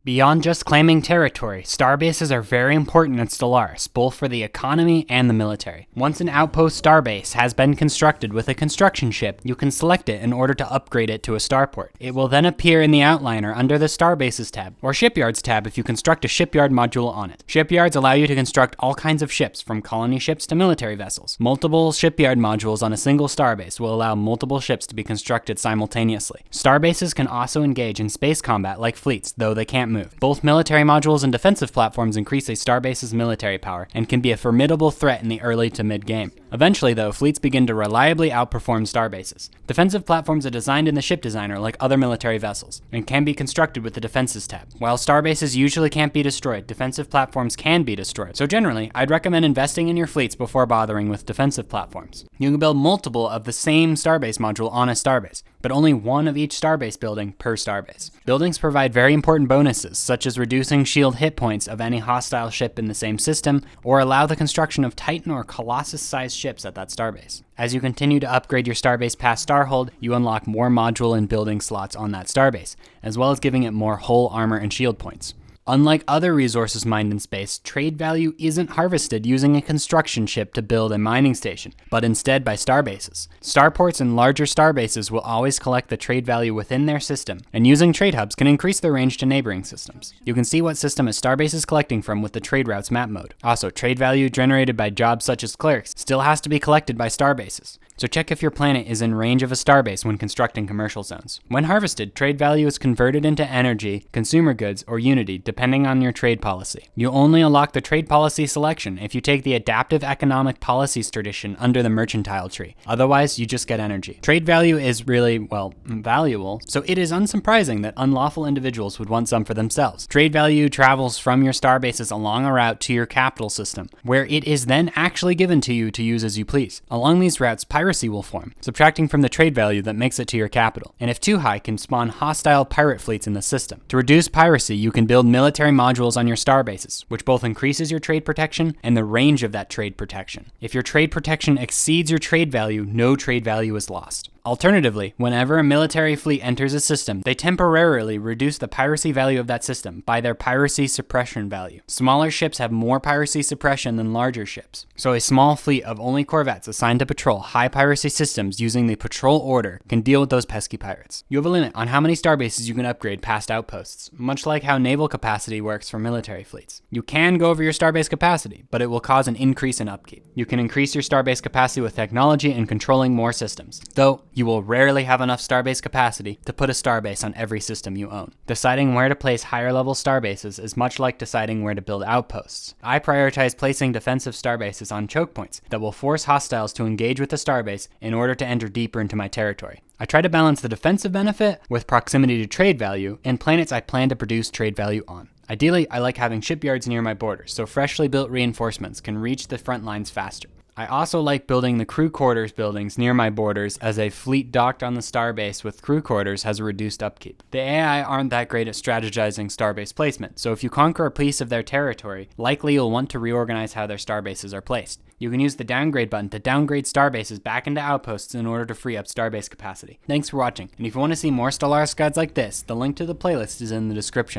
Beyond just claiming territory, starbases are very important in Stellaris, both for the economy and the military. Once an outpost starbase has been constructed with a construction ship, you can select it in order to upgrade it to a starport. It will then appear in the outliner under the Starbases tab, or Shipyards tab if you construct a shipyard module on it. Shipyards allow you to construct all kinds of ships, from colony ships to military vessels. Multiple shipyard modules on a single starbase will allow multiple ships to be constructed simultaneously. Starbases can also engage in space combat like fleets, though they can't move. Both military modules and defensive platforms increase a starbase's military power and can be a formidable threat in the early to mid-game. Eventually, though, fleets begin to reliably outperform starbases. Defensive platforms are designed in the ship designer like other military vessels, and can be constructed with the defenses tab. While starbases usually can't be destroyed, defensive platforms can be destroyed. So generally, I'd recommend investing in your fleets before bothering with defensive platforms. You can build multiple of the same starbase module on a starbase, but only one of each starbase building per starbase. Buildings provide very important bonuses, such as reducing shield hit points of any hostile ship in the same system, or allow the construction of Titan or Colossus-sized ships at that starbase. As you continue to upgrade your starbase past Starhold, you unlock more module and building slots on that starbase, as well as giving it more hull armor and shield points. Unlike other resources mined in space, trade value isn't harvested using a construction ship to build a mining station, but instead by starbases. Starports and larger starbases will always collect the trade value within their system, and using trade hubs can increase their range to neighboring systems. You can see what system a starbase is collecting from with the trade routes map mode. Also, trade value generated by jobs such as clerics still has to be collected by starbases, so check if your planet is in range of a starbase when constructing commercial zones. When harvested, trade value is converted into energy, consumer goods, or unity, depending on your trade policy. You only unlock the trade policy selection if you take the adaptive economic policies tradition under the mercantile tree. Otherwise, you just get energy. Trade value is really, well, valuable, so it is unsurprising that unlawful individuals would want some for themselves. Trade value travels from your starbases along a route to your capital system, where it is then actually given to you to use as you please. Along these routes, piracy will form, subtracting from the trade value that makes it to your capital, and if too high, can spawn hostile pirate fleets in the system. To reduce piracy, you can build military modules on your starbases, which both increases your trade protection and the range of that trade protection. If your trade protection exceeds your trade value, no trade value is lost. Alternatively, whenever a military fleet enters a system, they temporarily reduce the piracy value of that system by their piracy suppression value. Smaller ships have more piracy suppression than larger ships, so a small fleet of only corvettes assigned to patrol high piracy systems using the patrol order can deal with those pesky pirates. You have a limit on how many starbases you can upgrade past outposts, much like how naval capacity works for military fleets. You can go over your starbase capacity, but it will cause an increase in upkeep. You can increase your starbase capacity with technology and controlling more systems, though you will rarely have enough starbase capacity to put a starbase on every system you own. Deciding where to place higher level starbases is much like deciding where to build outposts. I prioritize placing defensive starbases on choke points that will force hostiles to engage with the starbase in order to enter deeper into my territory. I try to balance the defensive benefit with proximity to trade value and planets I plan to produce trade value on. Ideally, I like having shipyards near my borders, so freshly built reinforcements can reach the front lines faster. I also like building the crew quarters buildings near my borders, as a fleet docked on the starbase with crew quarters has a reduced upkeep. The AI aren't that great at strategizing starbase placement, so if you conquer a piece of their territory, likely you'll want to reorganize how their starbases are placed. You can use the downgrade button to downgrade starbases back into outposts in order to free up starbase capacity. Thanks for watching, and if you want to see more Stellaris guides like this, the link to the playlist is in the description.